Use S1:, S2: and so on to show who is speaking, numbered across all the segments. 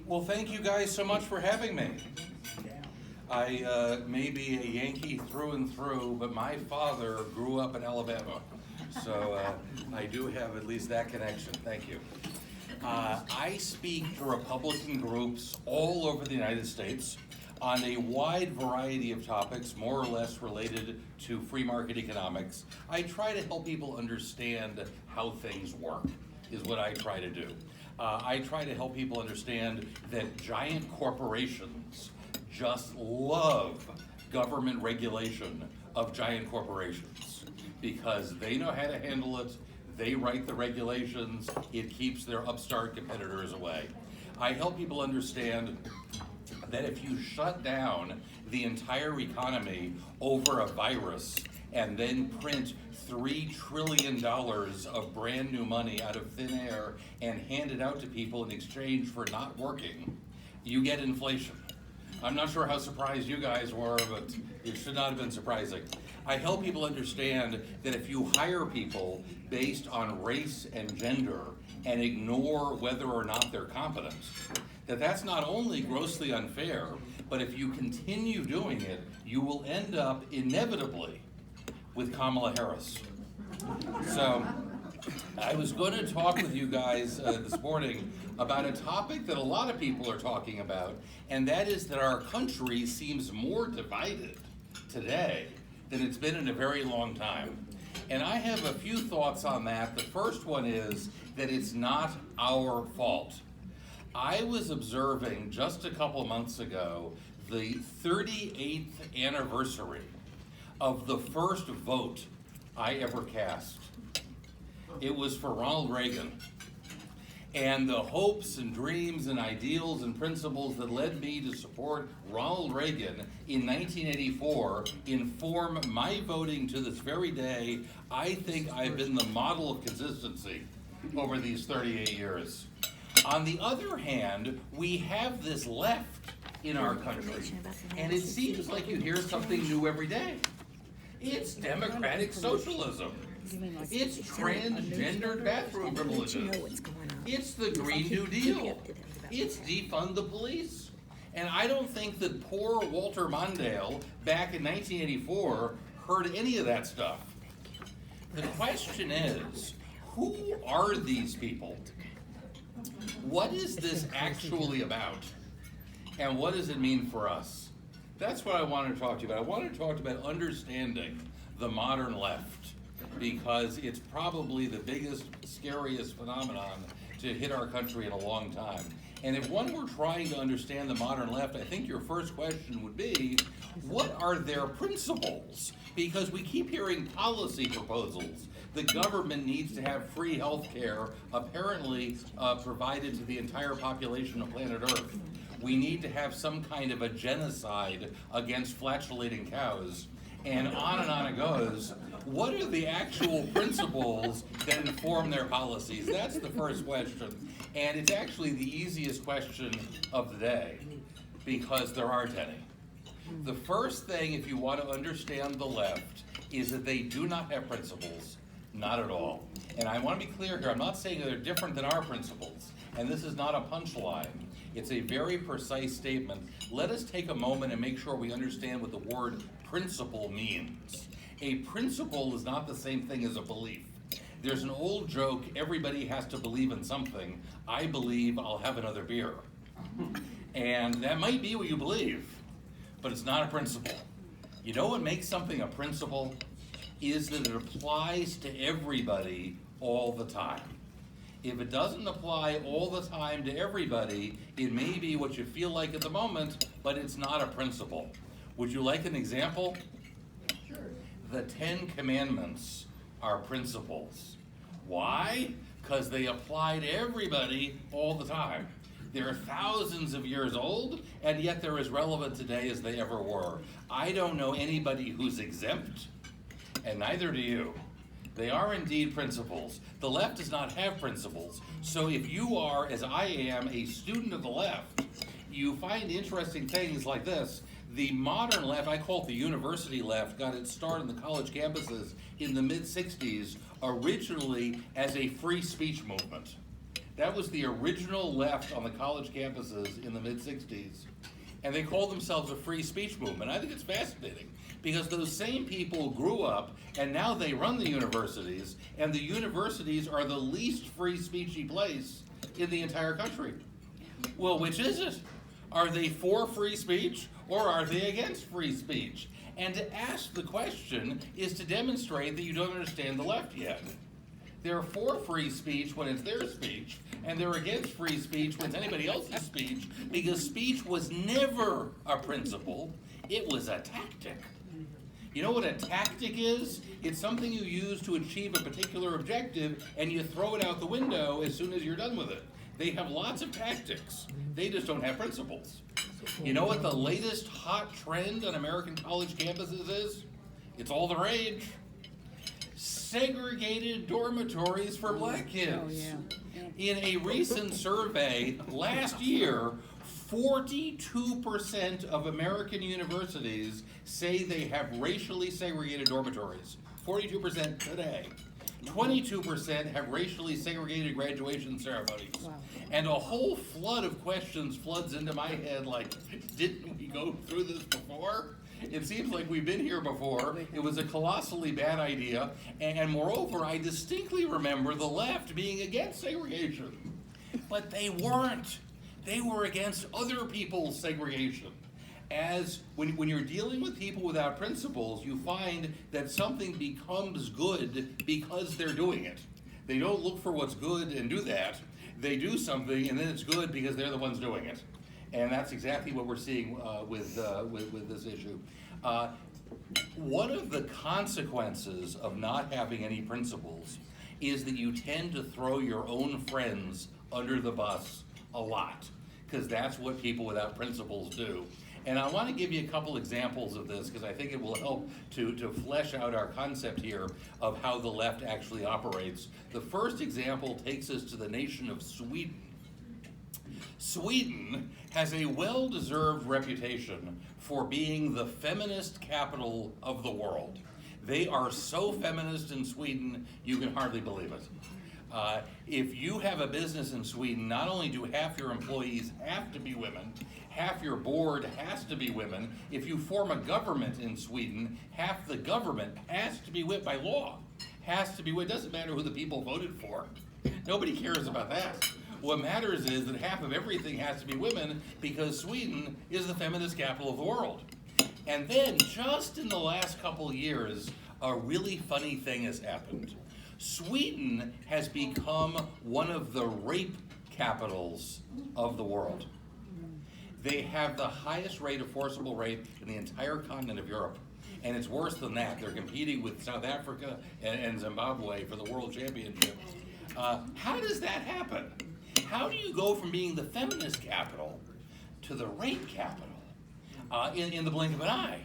S1: Well, thank you guys so much for having me. I may be a Yankee through and through, but my father grew up in Alabama. So I do have at least that connection. Thank you. I speak to Republican groups all over the United States on a wide variety of topics, more or less related to free market economics. I try to help people understand how things work, is what I try to do. I try to help people understand that giant corporations just love government regulation of giant corporations because they know how to handle it, they write the regulations, it keeps their upstart competitors away. I help people understand that if you shut down the entire economy over a virus and then print $3 trillion of brand new money out of thin air and hand it out to people in exchange for not working, you get inflation. I'm not sure how surprised you guys were, but it should not have been surprising. I help people understand that if you hire people based on race and gender and ignore whether or not they're competent, that's not only grossly unfair, but if you continue doing it, you will end up inevitably with Kamala Harris. So I was going to talk with you guys this morning about a topic that a lot of people are talking about, and that is that our country seems more divided today than it's been in a very long time. And I have a few thoughts on that. The first one is that it's not our fault. I was observing just a couple months ago the 38th anniversary of the first vote I ever cast. It was for Ronald Reagan. And the hopes and dreams and ideals and principles that led me to support Ronald Reagan in 1984 inform my voting to this very day. I think I've been the model of consistency over these 38 years. On the other hand, we have this left in our country, and it seems like you hear something new every day. It's democratic socialism. It's transgendered bathroom privileges. It's the Green New Deal. It's defund the police. And I don't think that poor Walter Mondale back in 1984 heard any of that stuff. The question is, who are these people? What is this actually about? And what does it mean for us? That's what I want to talk to you about. I want to talk about understanding the modern left, because it's probably the biggest, scariest phenomenon to hit our country in a long time. And if one were trying to understand the modern left, I think your first question would be, what are their principles? Because we keep hearing policy proposals. The government needs to have free health care, apparently provided to the entire population of planet Earth. We need to have some kind of a genocide against flatulating cows. And on it goes. What are the actual principles that inform their policies? That's the first question. And it's actually the easiest question of the day, because there aren't any. The first thing, if you want to understand the left, is that they do not have principles. Not at all. And I want to be clear here, I'm not saying they're different than our principles. And this is not a punchline. It's a very precise statement. Let us take a moment and make sure we understand what the word principle means. A principle is not the same thing as a belief. There's an old joke, everybody has to believe in something. I believe I'll have another beer. And that might be what you believe, but it's not a principle. You know what makes something a principle? Is that it applies to everybody all the time. If it doesn't apply all the time to everybody, it may be what you feel like at the moment, but it's not a principle. Would you like an example? Sure. The 10 Commandments are principles. Why? Because they apply to everybody all the time. They're thousands of years old, and yet they're as relevant today as they ever were. I don't know anybody who's exempt, and neither do you. They are indeed principles. The left does not have principles. So if you are, as I am, a student of the left, you find interesting things like this. The modern left, I call it the university left, got its start on the college campuses in the mid-60s, originally as a free speech movement. That was the original left on the college campuses in the mid-60s. And they called themselves a free speech movement. I think it's fascinating because those same people grew up and now they run the universities, and the universities are the least free speechy place in the entire country. Well, which is it? Are they for free speech or are they against free speech? And to ask the question is to demonstrate that you don't understand the left yet. They're for free speech when it's their speech, and they're against free speech when it's anybody else's speech, because speech was never a principle, it was a tactic. You know what a tactic is? It's something you use to achieve a particular objective, and you throw it out the window as soon as you're done with it. They have lots of tactics. They just don't have principles. You know what the latest hot trend on American college campuses is? It's all the rage. Segregated dormitories for black kids.
S2: Oh, yeah.
S1: In a recent survey last year, 42% of American universities say they have racially segregated dormitories. 42% today. 22% have racially segregated graduation ceremonies.
S2: Wow.
S1: And a whole flood of questions floods into my head like, didn't we go through this before? It seems like we've been here before. It was a colossally bad idea. And moreover, I distinctly remember the left being against segregation. But they weren't. They were against other people's segregation. As when you're dealing with people without principles, you find that something becomes good because they're doing it. They don't look for what's good and do that. They do something and then it's good because they're the ones doing it. And that's exactly what we're seeing with this issue. One of the consequences of not having any principles is that you tend to throw your own friends under the bus a lot, because that's what people without principles do. And I want to give you a couple examples of this because I think it will help to flesh out our concept here of how the left actually operates. The first example takes us to the nation of Sweden. Sweden has a well-deserved reputation for being the feminist capital of the world. They are so feminist in Sweden, you can hardly believe it. If you have a business in Sweden, not only do half your employees have to be women, half your board has to be women. If you form a government in Sweden, half the government has to be women by law. Has to be women. It doesn't matter who the people voted for. Nobody cares about that. What matters is that half of everything has to be women because Sweden is the feminist capital of the world. And then, just in the last couple of years, a really funny thing has happened. Sweden has become one of the rape capitals of the world. They have the highest rate of forcible rape in the entire continent of Europe. And it's worse than that. They're competing with South Africa and Zimbabwe for the world championship. How does that happen? How do you go from being the feminist capital to the rape capital in the blink of an eye?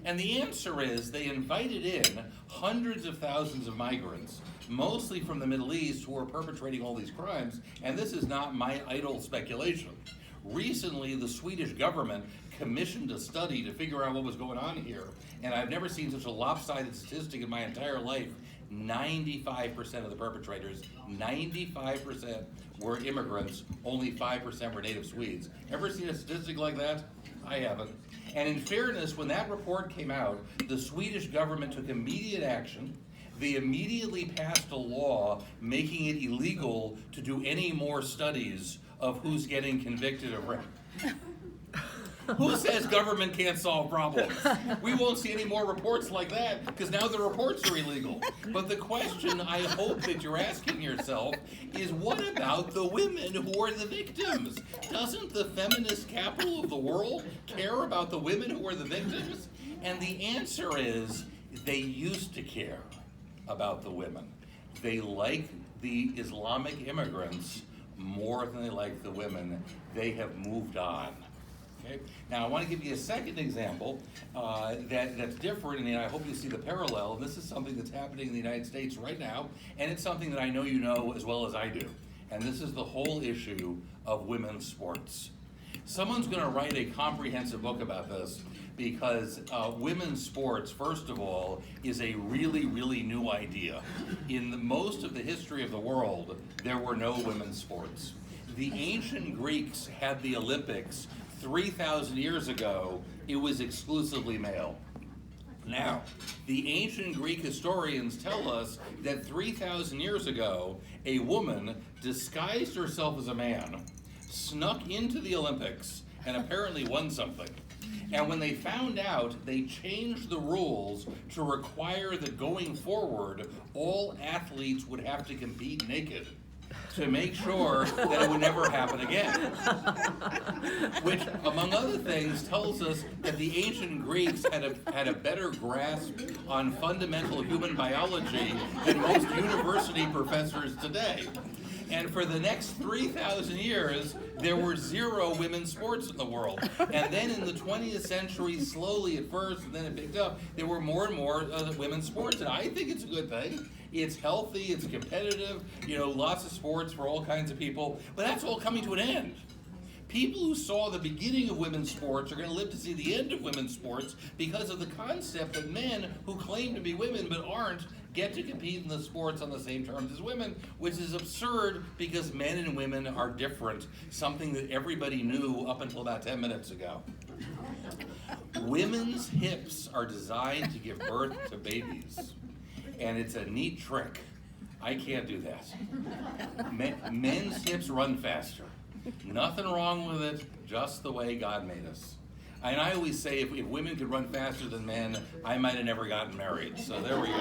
S1: And the answer is they invited in hundreds of thousands of migrants, mostly from the Middle East, who are perpetrating all these crimes. And this is not my idle speculation. Recently, the Swedish government commissioned a study to figure out what was going on here. And I've never seen such a lopsided statistic in my entire life. 95% of the perpetrators, 95% were immigrants, only 5% were native Swedes. Ever seen a statistic like that? I haven't. And in fairness, when that report came out, the Swedish government took immediate action. They immediately passed a law making it illegal to do any more studies of who's getting convicted of rape. Who says government can't solve problems? We won't see any more reports like that because now the reports are illegal. But the question I hope that you're asking yourself is, what about the women who are the victims? Doesn't the feminist capital of the world care about the women who are the victims? And the answer is, they used to care about the women. They like the Islamic immigrants more than they like the women. They have moved on. Okay? Now, I want to give you a second example that's different, and I hope you see the parallel. And this is something that's happening in the United States right now, and it's something that I know you know as well as I do. And this is the whole issue of women's sports. Someone's going to write a comprehensive book about this, because women's sports, first of all, is a really, really new idea. In most of the history of the world, there were no women's sports. The ancient Greeks had the Olympics 3,000 years ago. It was exclusively male. Now, the ancient Greek historians tell us that 3,000 years ago, a woman disguised herself as a man, snuck into the Olympics, and apparently won something. And when they found out, they changed the rules to require that going forward, all athletes would have to compete naked to make sure that it would never happen again. Which, among other things, tells us that the ancient Greeks had a better grasp on fundamental human biology than most university professors today. And for the next 3,000 years, there were 0 women's sports in the world. And then in the 20th century, slowly at first, and then it picked up, there were more and more women's sports. And I think it's a good thing. It's healthy, it's competitive, lots of sports for all kinds of people. But that's all coming to an end. People who saw the beginning of women's sports are going to live to see the end of women's sports because of the concept that men who claim to be women but aren't get to compete in the sports on the same terms as women, which is absurd because men and women are different, something that everybody knew up until about 10 minutes ago. Women's hips are designed to give birth to babies, and it's a neat trick. I can't do that. Men's hips run faster. Nothing wrong with it, just the way God made us. And I always say if women could run faster than men, I might have never gotten married. So there we go.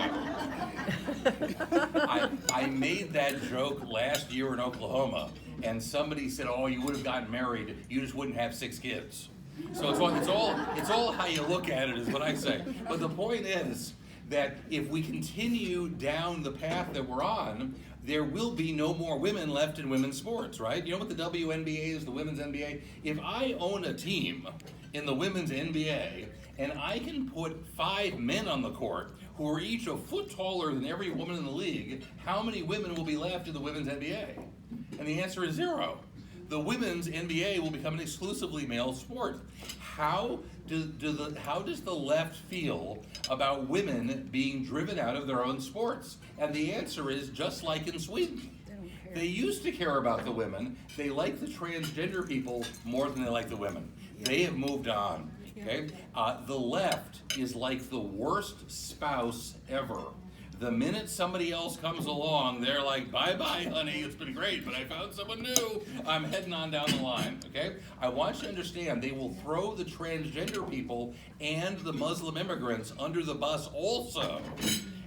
S1: I made that joke last year in Oklahoma, and somebody said, "Oh, you would have gotten married. You just wouldn't have 6 kids." So it's all how you look at it, is what I say. But the point is that if we continue down the path that we're on, there will be no more women left in women's sports, right? You know what the WNBA is, the women's NBA? If I own a team in the women's NBA, and I can put 5 men on the court who are each a foot taller than every woman in the league, how many women will be left in the women's NBA? And the answer is 0. The women's NBA will become an exclusively male sport. How does the left feel about women being driven out of their own sports? And the answer is just like in Sweden. They used to care about the women. They like the transgender people more than they like the women. They have moved on. Okay? The left is like the worst spouse ever. The minute somebody else comes along, they're like, "Bye-bye, honey, it's been great, but I found someone new. I'm heading on down the line," okay? I want you to understand, they will throw the transgender people and the Muslim immigrants under the bus also.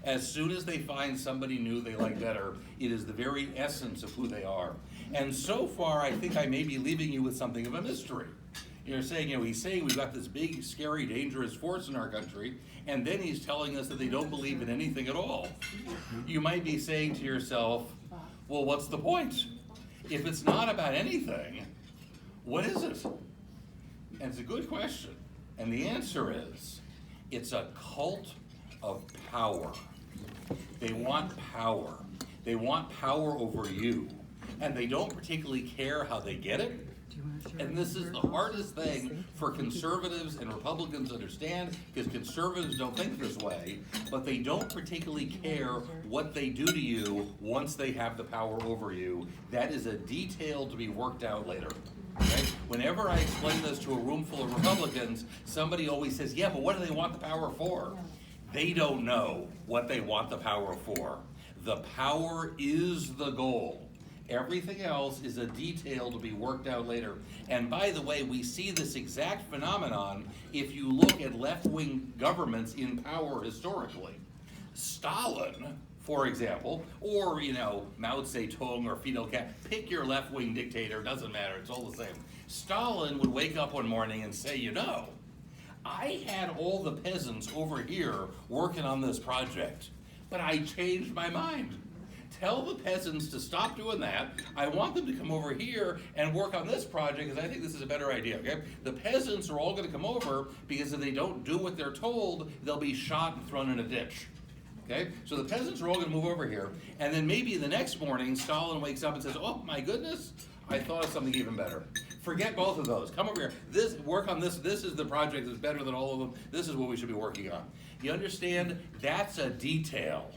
S1: As soon as they find somebody new they like better, it is the very essence of who they are. And so far, I think I may be leaving you with something of a mystery. You're saying, he's saying we've got this big, scary, dangerous force in our country, and then he's telling us that they don't believe in anything at all. You might be saying to yourself, well, what's the point? If it's not about anything, what is it? And it's a good question. And the answer is, it's a cult of power. They want power. They want power over you. And they don't particularly care how they get it. And this is the hardest thing for conservatives and Republicans to understand, because conservatives don't think this way, but they don't particularly care what they do to you once they have the power over you. That is a detail to be worked out later. Okay? Whenever I explain this to a room full of Republicans, somebody always says, "Yeah, but what do they want the power for?" They don't know what they want the power for. The power is the goal. Everything else is a detail to be worked out later. And by the way, we see this exact phenomenon if you look at left-wing governments in power historically. Stalin, for example, or, Mao Zedong or Fidel Castro, pick your left-wing dictator, doesn't matter, it's all the same. Stalin would wake up one morning and say, I had all the peasants over here working on this project, but I changed my mind. Tell the peasants to stop doing that. I want them to come over here and work on this project because I think this is a better idea, okay? The peasants are all going to come over because if they don't do what they're told, they'll be shot and thrown in a ditch, okay? So the peasants are all going to move over here, and then maybe the next morning, Stalin wakes up and says, "Oh my goodness, I thought of something even better. Forget both of those. Come over here. Work on this. This is the project that's better than all of them. This is what we should be working on. You understand? That's a detail.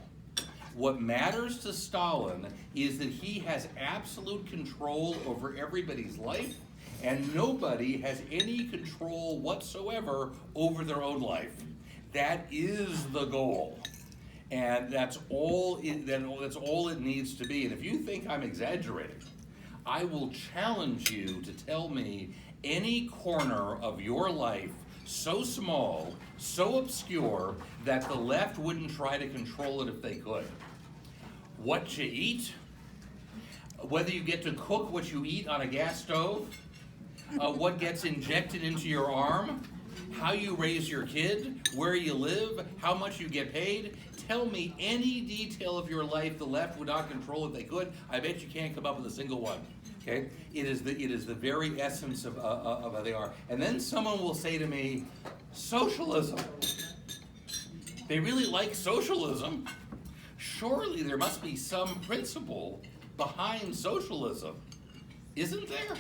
S1: What matters to Stalin is that he has absolute control over everybody's life, and nobody has any control whatsoever over their own life. That is the goal. And that's all it needs to be. And if you think I'm exaggerating, I will challenge you to tell me any corner of your life so small, so obscure, that the left wouldn't try to control it if they could. What you eat, whether you get to cook what you eat on a gas stove, what gets injected into your arm, how you raise your kid, where you live, how much you get paid. Tell me any detail of your life the left would not control if they could. I bet you can't come up with a single one. Okay? It is the very essence of how they are. And then someone will say to me, socialism. They really like socialism. Surely there must be some principle behind socialism. Isn't there?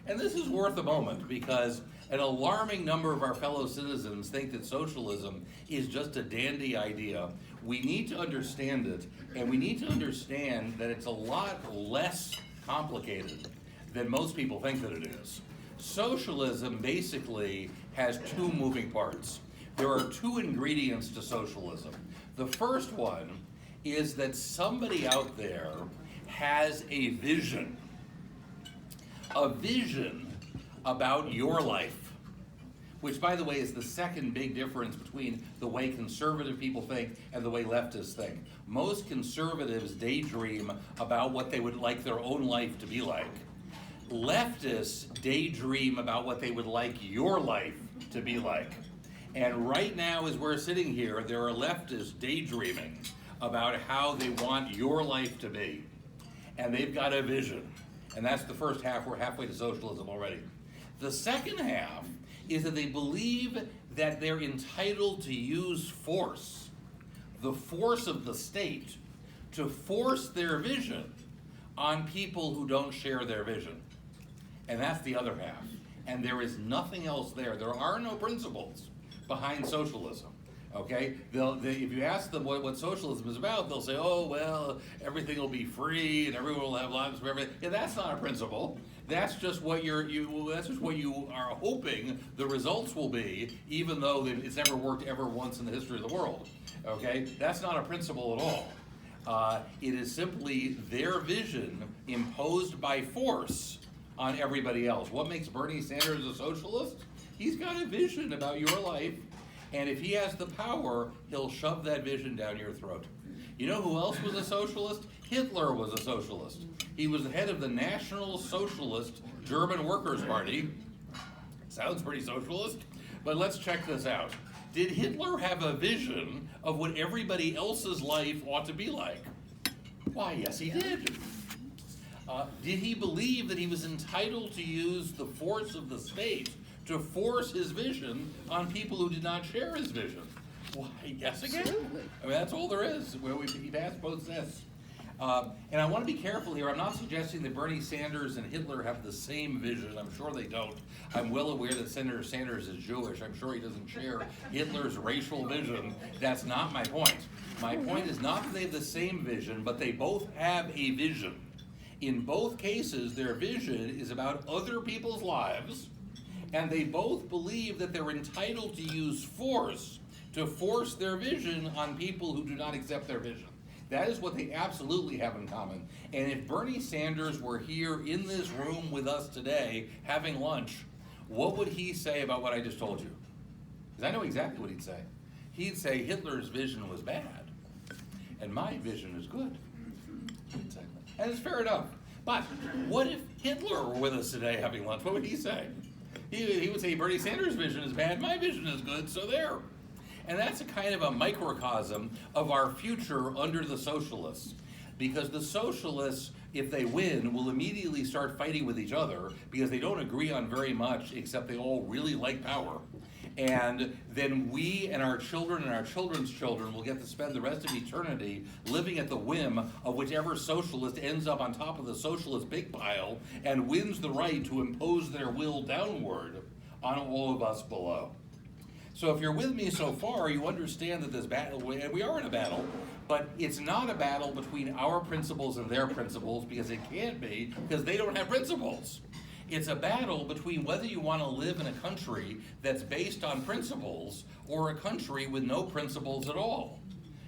S1: And this is worth a moment, because an alarming number of our fellow citizens think that socialism is just a dandy idea. We need to understand it, and we need to understand that it's a lot less complicated than most people think that it is. Socialism basically has two moving parts. There are two ingredients to socialism. The first one is that somebody out there has a vision about your life, which, by the way, is the second big difference between the way conservative people think and the way leftists think. Most conservatives daydream about what they would like their own life to be like. Leftists daydream about what they would like your life to be like. And right now, as we're sitting here, there are leftists daydreaming about how they want your life to be. And they've got a vision. And that's the first half. We're halfway to socialism already. The second half is that they believe that they're entitled to use force, the force of the state, to force their vision on people who don't share their vision. And that's the other half. And there is nothing else there. There are no principles behind socialism. Okay? If you ask them what socialism is about, they'll say, oh, well, everything will be free and everyone will have lives for everything. Yeah, that's not a principle. That's just what that's just what you are hoping the results will be, even though it's never worked ever once in the history of the world. Okay? That's not a principle at all. It is simply their vision imposed by force on everybody else. What makes Bernie Sanders a socialist? He's got a vision about your life, and if he has the power, he'll shove that vision down your throat. You know who else was a socialist? Hitler was a socialist. He was the head of the National Socialist German Workers' Party. Sounds pretty socialist, but let's check this out. Did Hitler have a vision of what everybody else's life ought to be like? Why, yes, he did. Did he believe that he was entitled to use the force of the state to force his vision on people who did not share his vision? Why, yes again.
S2: Absolutely.
S1: I mean, that's all there is. Well, he passed both tests. And I want to be careful here. I'm not suggesting that Bernie Sanders and Hitler have the same vision. I'm sure they don't. I'm well aware that Senator Sanders is Jewish. I'm sure he doesn't share Hitler's racial vision. That's not my point. My point is not that they have the same vision, but they both have a vision. In both cases, their vision is about other people's lives, and they both believe that they're entitled to use force to force their vision on people who do not accept their vision. That is what they absolutely have in common. And if Bernie Sanders were here in this room with us today having lunch, what would he say about what I just told you? Because I know exactly what he'd say. He'd say Hitler's vision was bad, and my vision is good. And it's fair enough. But what if Hitler were with us today having lunch? What would he say? He would say Bernie Sanders' vision is bad, my vision is good, so there. And that's a kind of a microcosm of our future under the socialists. Because the socialists, if they win, will immediately start fighting with each other because they don't agree on very much, except they all really like power. And then we and our children and our children's children will get to spend the rest of eternity living at the whim of whichever socialist ends up on top of the socialist big pile and wins the right to impose their will downward on all of us below. So if you're with me so far, you understand that this battle, and we are in a battle, but it's not a battle between our principles and their principles, because it can't be, because they don't have principles. It's a battle between whether you want to live in a country that's based on principles or a country with no principles at all.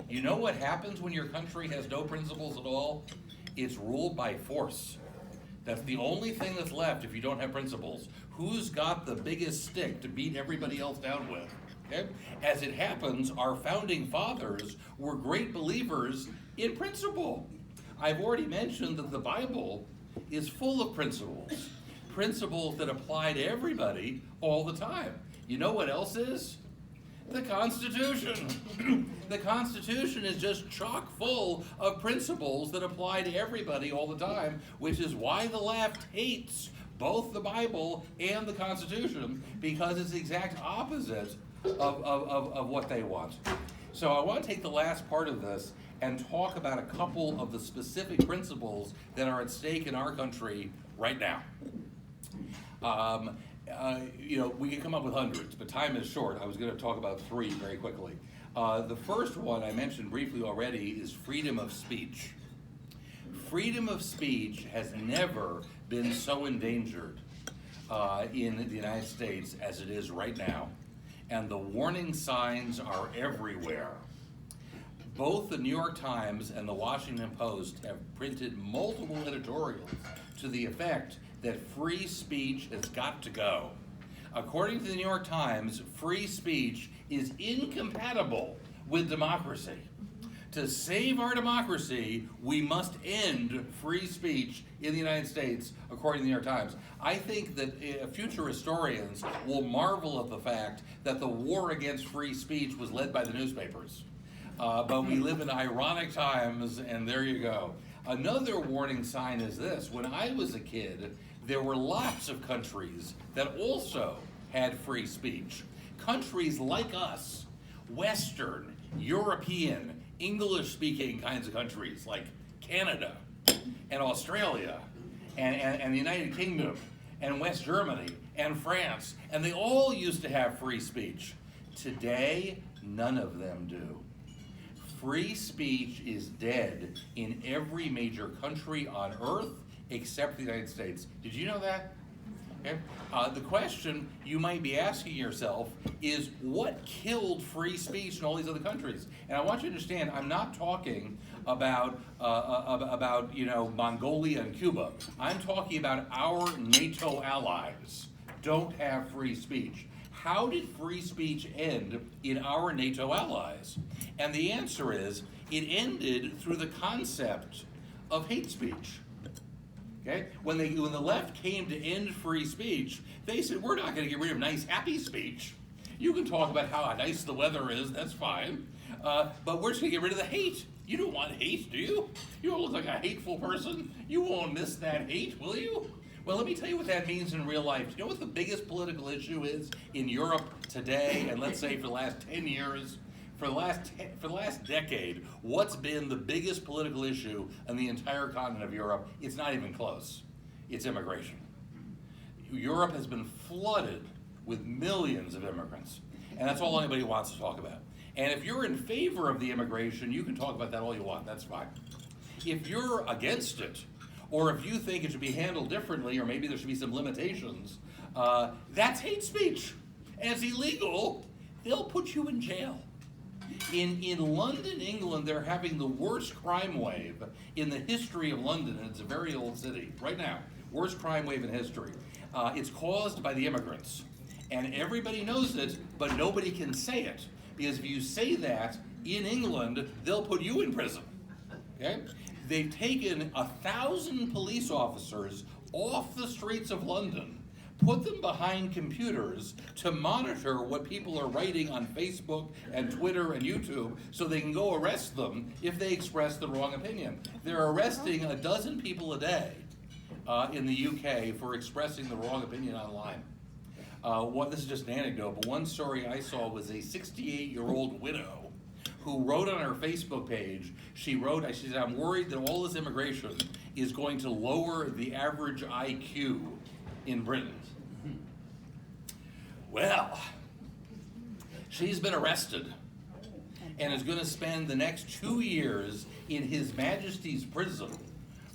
S1: You know what happens when your country has no principles at all? It's ruled by force. That's the only thing that's left if you don't have principles. Who's got the biggest stick to beat everybody else down with? Okay? As it happens, our founding fathers were great believers in principle. I've already mentioned that the Bible is full of principles. Principles that apply to everybody all the time. You know what else is? The Constitution. The Constitution is just chock full of principles that apply to everybody all the time, which is why the left hates both the Bible and the Constitution, because it's the exact opposite of what they want. So I want to take the last part of this and talk about a couple of the specific principles that are at stake in our country right now. We can come up with hundreds, but time is short. I was going to talk about three very quickly. The first one I mentioned briefly already is freedom of speech. Freedom of speech has never been so endangered in the United States as it is right now, and the warning signs are everywhere. Both the New York Times and the Washington Post have printed multiple editorials to the effect that free speech has got to go. According to the New York Times, free speech is incompatible with democracy. To save our democracy, we must end free speech in the United States, according to the New York Times. I think that future historians will marvel at the fact that the war against free speech was led by the newspapers. But we live in ironic times, and there you go. Another warning sign is this. When I was a kid, there were lots of countries that also had free speech. Countries like us, Western, European, English-speaking kinds of countries like Canada and Australia and the United Kingdom and West Germany and France, and they all used to have free speech. Today, none of them do. Free speech is dead in every major country on earth except the United States. Did you know that? Okay. The question you might be asking yourself is, what killed free speech in all these other countries? And I want you to understand, I'm not talking about Mongolia and Cuba. I'm talking about our NATO allies don't have free speech. How did free speech end in our NATO allies? And the answer is, it ended through the concept of hate speech. Okay? When the left came to end free speech, they said, we're not going to get rid of nice, happy speech. You can talk about how nice the weather is, that's fine. But we're just going to get rid of the hate. You don't want hate, do you? You don't look like a hateful person. You won't miss that hate, will you? Well, let me tell you what that means in real life. You know what the biggest political issue is in Europe today, and let's say for the last 10 years? For the last decade, what's been the biggest political issue in the entire continent of Europe? It's not even close. It's immigration. Europe has been flooded with millions of immigrants, and that's all anybody wants to talk about. And if you're in favor of the immigration, you can talk about that all you want. That's fine. If you're against it, or if you think it should be handled differently, or maybe there should be some limitations, that's hate speech. And it's illegal. They'll put you in jail. In London, England, they're having the worst crime wave in the history of London, and it's a very old city right now. Worst crime wave in history. It's caused by the immigrants. And everybody knows it, but nobody can say it. Because if you say that in England, they'll put you in prison. Okay? They've taken 1,000 police officers off the streets of London, put them behind computers to monitor what people are writing on Facebook and Twitter and YouTube so they can go arrest them if they express the wrong opinion. They're arresting 12 people a day in the UK for expressing the wrong opinion online. This is just an anecdote, but one story I saw was a 68-year-old widow who wrote on her Facebook page, she said, I'm worried that all this immigration is going to lower the average IQ in Britain. Well, she's been arrested and is going to spend the next 2 years in His Majesty's prison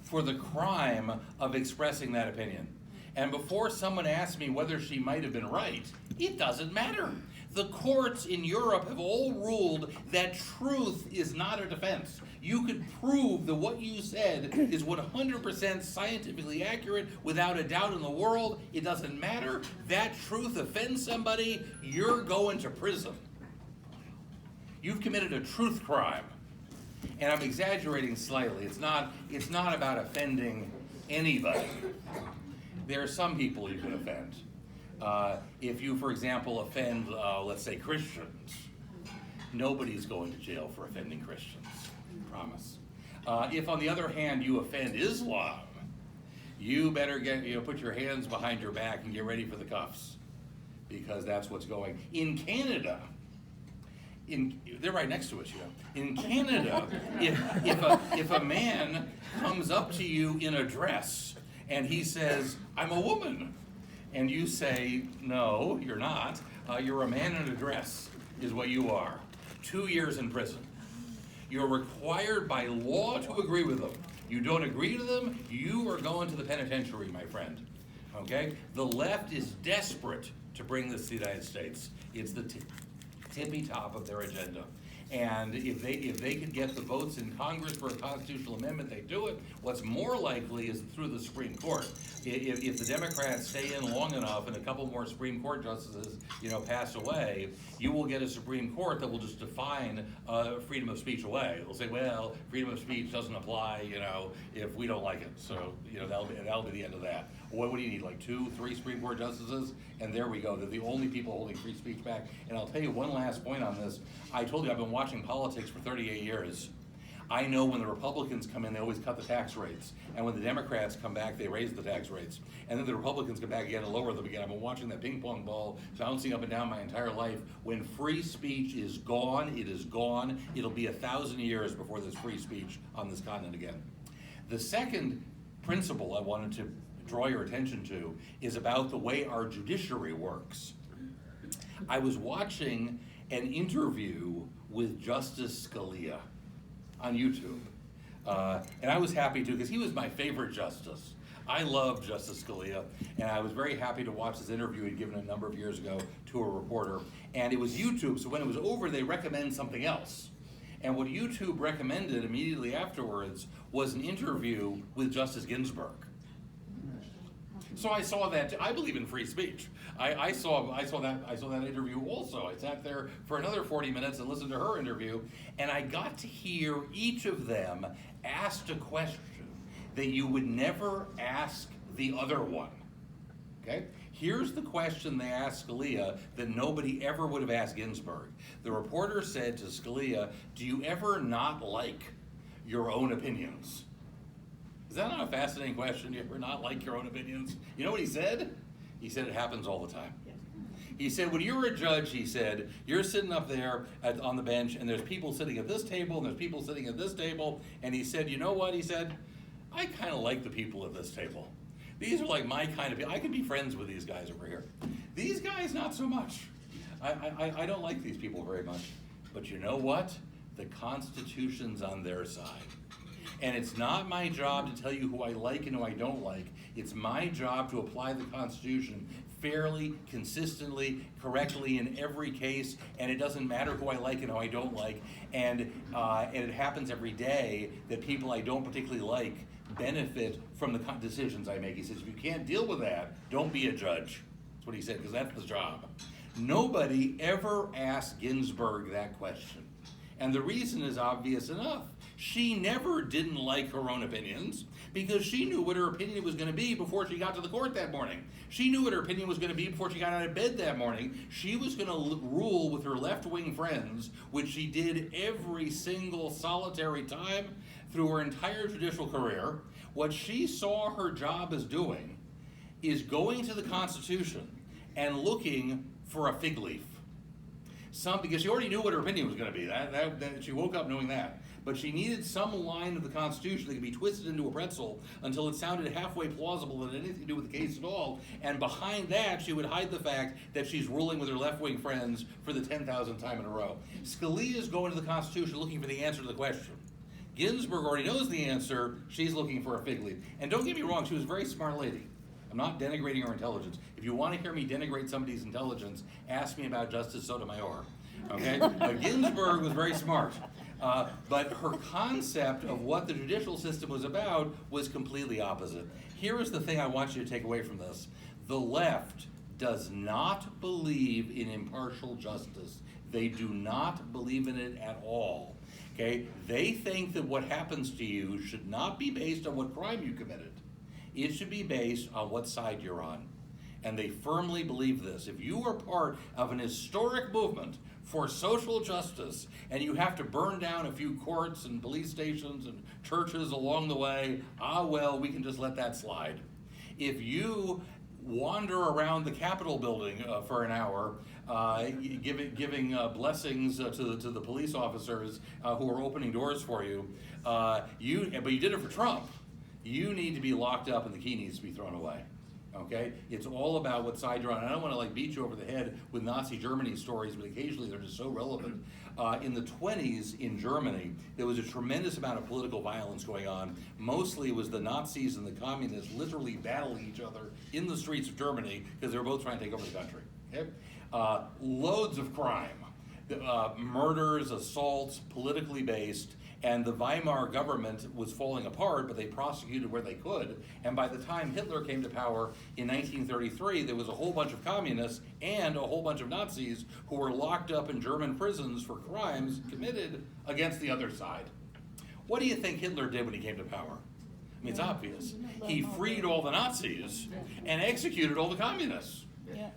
S1: for the crime of expressing that opinion. And before someone asks me whether she might have been right, it doesn't matter. The courts in Europe have all ruled that truth is not a defense. You could prove that what you said is 100% scientifically accurate without a doubt in the world. It doesn't matter. That truth offends somebody, you're going to prison. You've committed a truth crime. And I'm exaggerating slightly. It's not about offending anybody. There are some people you can offend. If you, for example, offend, let's say, Christians, nobody's going to jail for offending Christians, promise. If, on the other hand, you offend Islam, you better put your hands behind your back and get ready for the cuffs, because that's what's going. In Canada, they're right next to us, In Canada, if a man comes up to you in a dress and he says, I'm a woman, and you say, no, you're not, you're a man in a dress, is what you are. 2 years in prison. You're required by law to agree with them. You don't agree to them, you are going to the penitentiary, my friend. Okay? The left is desperate to bring this to the United States. It's the tippy top of their agenda. And if they could get the votes in Congress for a constitutional amendment, they do it. What's more likely is through the Supreme Court. If the Democrats stay in long enough and a couple more Supreme Court justices, pass away, you will get a Supreme Court that will just define freedom of speech away. They'll say, well, freedom of speech doesn't apply, if we don't like it. So, that'll be the end of that. What do you need, like 2, 3 Supreme Court justices? And there we go. They're the only people holding free speech back. And I'll tell you one last point on this. I told you I've been watching politics for 38 years. I know when the Republicans come in, they always cut the tax rates. And when the Democrats come back, they raise the tax rates. And then the Republicans come back again and lower them again. I've been watching that ping pong ball bouncing up and down my entire life. When free speech is gone, it is gone. It'll be 1,000 years before there's free speech on this continent again. The second principle I wanted to draw your attention to is about the way our judiciary works. I was watching an interview with Justice Scalia on YouTube. And I was happy to, because he was my favorite justice. I love Justice Scalia, and I was very happy to watch this interview he'd given a number of years ago to a reporter. And it was YouTube, so when it was over, they recommend something else. And what YouTube recommended immediately afterwards was an interview with Justice Ginsburg. So I saw that. I believe in free speech. I saw that interview also. I sat there for another 40 minutes and listened to her interview, and I got to hear each of them asked a question that you would never ask the other one. Okay? Here's the question they asked Scalia that nobody ever would have asked Ginsburg. The reporter said to Scalia, "Do you ever not like your own opinions?" Is that not a fascinating question? Do you ever not like your own opinions? You know what he said? He said it happens all the time. He said, when you're a judge, he said, you're sitting up there on the bench, and there's people sitting at this table, and there's people sitting at this table, and he said, you know what, he said, I kind of like the people at this table. These are like my kind of people. I could be friends with these guys over here. These guys, not so much. I don't like these people very much. But you know what? The Constitution's on their side. And it's not my job to tell you who I like and who I don't like. It's my job to apply the Constitution fairly, consistently, correctly in every case, and it doesn't matter who I like and who I don't like. And it happens every day that people I don't particularly like benefit from the decisions I make. He says, if you can't deal with that, don't be a judge. That's what he said, because that's his job. Nobody ever asked Ginsburg that question. And the reason is obvious enough. She never didn't like her own opinions because she knew what her opinion was going to be before she got to the court that morning. She knew what her opinion was going to be before she got out of bed that morning. She was going to rule with her left-wing friends, which she did every single solitary time through her entire judicial career. What she saw her job as doing is going to the Constitution and looking for a fig leaf. Because she already knew what her opinion was going to be. That she woke up knowing that. But she needed some line of the Constitution that could be twisted into a pretzel until it sounded halfway plausible that it had anything to do with the case at all. And behind that, she would hide the fact that she's ruling with her left-wing friends for the 10,000th time in a row. Scalia's going to the Constitution looking for the answer to the question. Ginsburg already knows the answer. She's looking for a fig leaf. And don't get me wrong, she was a very smart lady. I'm not denigrating her intelligence. If you want to hear me denigrate somebody's intelligence, ask me about Justice Sotomayor. Okay? Ginsburg was very smart. But her concept of what the judicial system was about was completely opposite. Here is the thing I want you to take away from this. The left does not believe in impartial justice. They do not believe in it at all. Okay? They think that what happens to you should not be based on what crime you committed. It should be based on what side you're on. And they firmly believe this. If you are part of an historic movement for social justice and you have to burn down a few courts and police stations and churches along the way, well, we can just let that slide. If you wander around the Capitol building for an hour, giving blessings to the police officers who are opening doors for you, but you did it for Trump, you need to be locked up and the key needs to be thrown away. Okay? It's all about what side you're on. I don't want to beat you over the head with Nazi Germany stories, but occasionally they're just so relevant. In the 20s in Germany, there was a tremendous amount of political violence going on. Mostly it was the Nazis and the communists literally battling each other in the streets of Germany because they were both trying to take over the country. Okay? Loads of crime. Murders, assaults, politically based. And the Weimar government was falling apart, but they prosecuted where they could. And by the time Hitler came to power in 1933, there was a whole bunch of communists and a whole bunch of Nazis who were locked up in German prisons for crimes committed against the other side. What do you think Hitler did when he came to power? I mean, it's obvious. He freed all the Nazis and executed all the communists.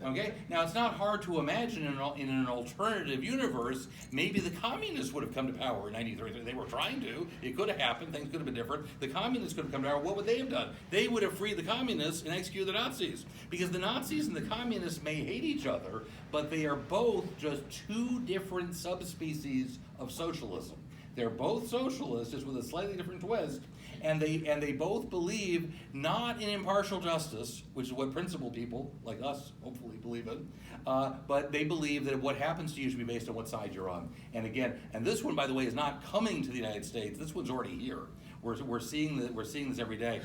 S1: Okay? Now, it's not hard to imagine in an alternative universe, maybe the communists would have come to power in 1933. They were trying to. It could have happened. Things could have been different. The communists could have come to power. What would they have done? They would have freed the communists and executed the Nazis. Because the Nazis and the communists may hate each other, but they are both just two different subspecies of socialism. They're both socialists, just with a slightly different twist, and they both believe not in impartial justice, which is what principled people like us hopefully believe in, but they believe that what happens to you should be based on what side you're on. And again, and this one, by the way, is not coming to the United States. This one's already here. We're seeing this every day.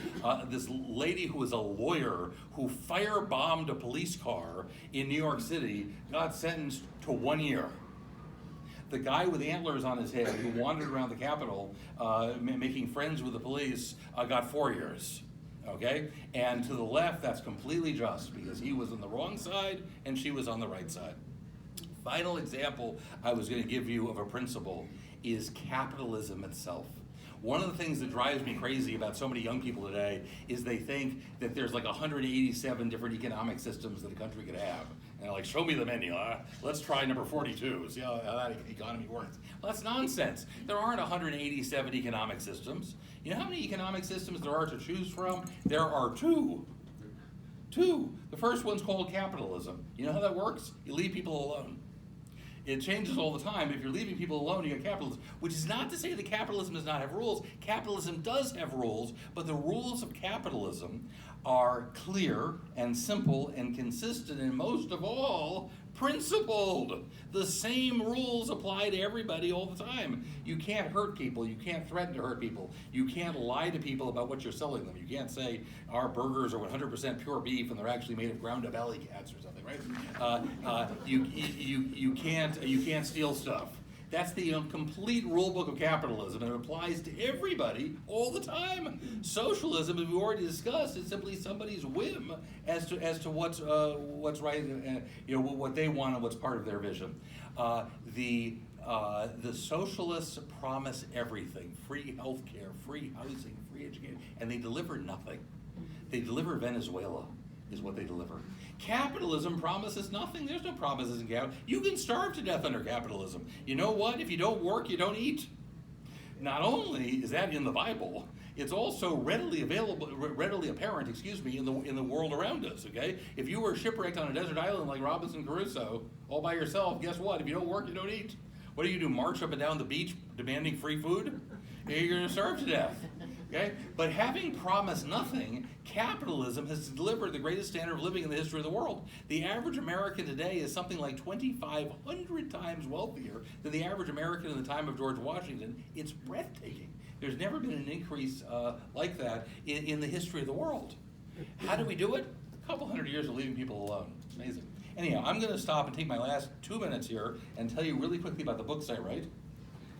S1: This lady who was a lawyer who firebombed a police car in New York City got sentenced to 1 year. The guy with antlers on his head who wandered around the Capitol making friends with the police got 4 years. Okay? And to the left, that's completely just because he was on the wrong side and she was on the right side. Final example I was going to give you of a principle is capitalism itself. One of the things that drives me crazy about so many young people today is they think that there's 187 different economic systems that a country could have. And they're show me the menu. Let's try number 42, see how that economy works. Well, that's nonsense. There aren't 187 economic systems. You know how many economic systems there are to choose from? There are two. The first one's called capitalism. You know how that works? You leave people alone. It changes all the time. If you're leaving people alone, you get capitalism, which is not to say that capitalism does not have rules. Capitalism does have rules, but the rules of capitalism are clear and simple and consistent and most of all, principled. The same rules apply to everybody all the time. You can't hurt people. You can't threaten to hurt people. You can't lie to people about what you're selling them. You can't say our burgers are 100% pure beef and they're actually made of ground up alley cats or something, right? You can't steal stuff. That's the complete rule book of capitalism, and it applies to everybody all the time. Socialism, as we already discussed, is simply somebody's whim as to what's right, what they want and what's part of their vision. The socialists promise everything: free health care, free housing, free education, and they deliver nothing. They deliver Venezuela, is what they deliver. Capitalism promises nothing. There's no promises in capitalism. You can starve to death under capitalism. You know what? If you don't work, you don't eat. not only is that in the Bible, it's also readily apparent, in the world around us, okay? If you were shipwrecked on a desert island like Robinson Crusoe, all by yourself, guess what? If you don't work, you don't eat. What do? March up and down the beach demanding free food? You're gonna starve to death, okay? But having promised nothing, capitalism has delivered the greatest standard of living in the history of the world. The average American today is something like 2,500 times wealthier than the average American in the time of George Washington. It's breathtaking. There's never been an increase like that in the history of the world. How do we do it? A couple hundred years of leaving people alone. It's amazing. Anyhow, I'm going to stop and take my last 2 minutes here and tell you really quickly about the books I write.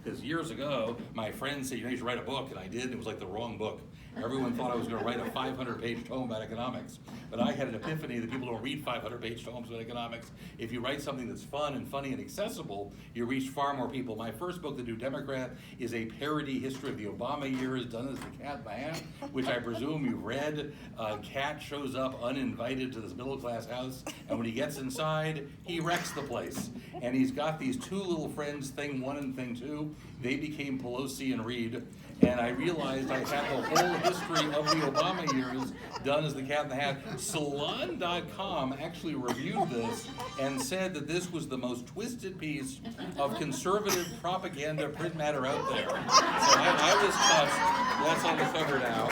S1: Because years ago, my friends said, you should write a book, and I did, and it was like the wrong book. Everyone thought I was going to write a 500-page tome about economics. But I had an epiphany that people don't read 500-page tomes about economics. If you write something that's fun and funny and accessible, you reach far more people. My first book, The New Democrat, is a parody history of the Obama years done as the Cat in the Hat, which I presume you've read. Cat shows up uninvited to this middle-class house, and when he gets inside, he wrecks the place. And he's got these two little friends, Thing 1 and Thing 2. They became Pelosi and Reed. And I realized I had the whole history of the Obama years done as the Cat in the Hat. Salon.com actually reviewed this and said that this was the most twisted piece of conservative propaganda print matter out there. So I was touched. That's on the cover now.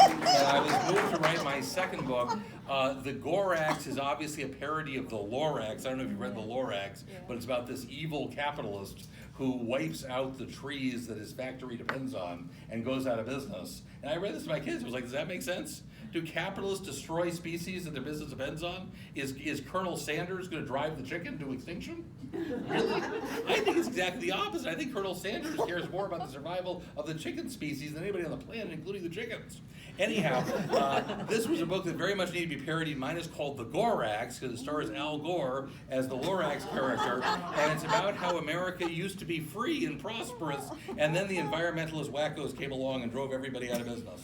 S1: And I was moved to write my second book. The Gorax is obviously a parody of the Lorax. I don't know if you've read the Lorax, but it's about this evil capitalist who wipes out the trees that his factory depends on and goes out of business. And I read this to my kids. I was like, does that make sense? Do capitalists destroy species that their business depends on? Is Colonel Sanders going to drive the chicken to extinction? Really? I think it's exactly the opposite. I think Colonel Sanders cares more about the survival of the chicken species than anybody on the planet, including the chickens. Anyhow, this was a book that very much needed to be parodied. Mine is called The Gorax, because it stars Al Gore as the Lorax character, and it's about how America used to be free and prosperous, and then the environmentalist wackos came along and drove everybody out of business.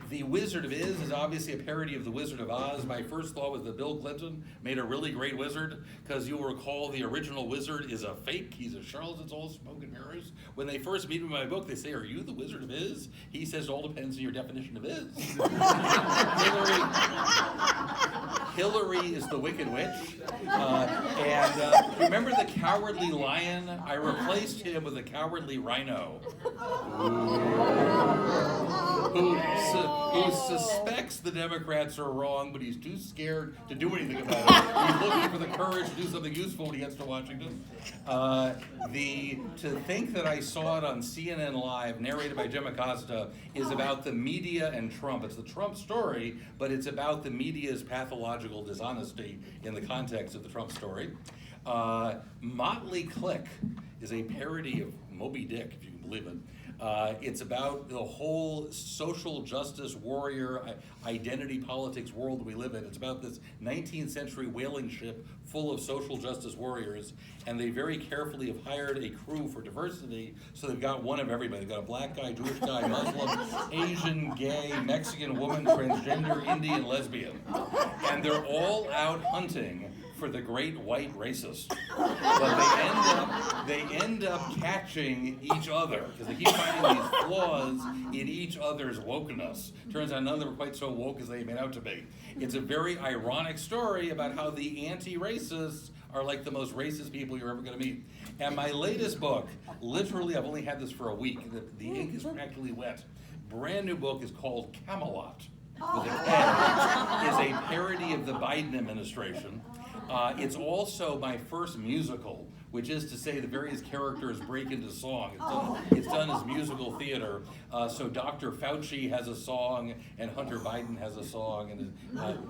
S1: The Wizard of Iz is obviously a parody of The Wizard of Oz. My first thought was that Bill Clinton made a really great wizard, because you'll recall the original wizard is a fake. He's a charlatan, it's all smoke and mirrors. When they first meet him in my book, they say, are you the Wizard of Iz? He says, it all depends on your definition of Iz. Hillary is the Wicked Witch. Remember the Cowardly Lion? I replaced him with a Cowardly Rhino. Who suspects the Democrats are wrong, but he's too scared to do anything about it. He's looking for the courage to do something useful when he gets to Washington. To think that I saw it on CNN Live, narrated by Jim Acosta, is about the media and Trump. It's the Trump story, but it's about the media's pathological dishonesty in the context of the Trump story. Motley Click is a parody of Moby Dick, if you can believe it. It's about the whole social justice warrior identity politics world that we live in. It's about this 19th century whaling ship full of social justice warriors, and they very carefully have hired a crew for diversity, so they've got one of everybody. They've got a black guy, Jewish guy, Muslim, Asian, gay, Mexican woman, transgender, Indian, lesbian. And they're all out hunting for the great white racist. But they end up catching each other, because they keep finding these flaws in each other's wokeness. Turns out none of them are quite so woke as they made out to be. It's a very ironic story about how the anti-racists are like the most racist people you're ever going to meet. And my latest book, literally I've only had this for a week, the ink is practically wet. Brand new book is called Camelot, with an N, is a parody of the Biden administration. It's also my first musical, which is to say the various characters break into song. It's done as musical theater. So Dr. Fauci has a song, and Hunter Biden has a song, and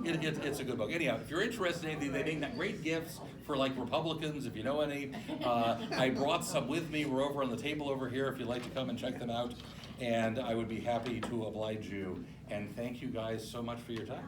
S1: it's a good book. Anyhow, if you're interested in anything, they make great gifts for like Republicans, if you know any. I brought some with me. We're over on the table over here if you'd like to come and check them out. And I would be happy to oblige you. And thank you guys so much for your time.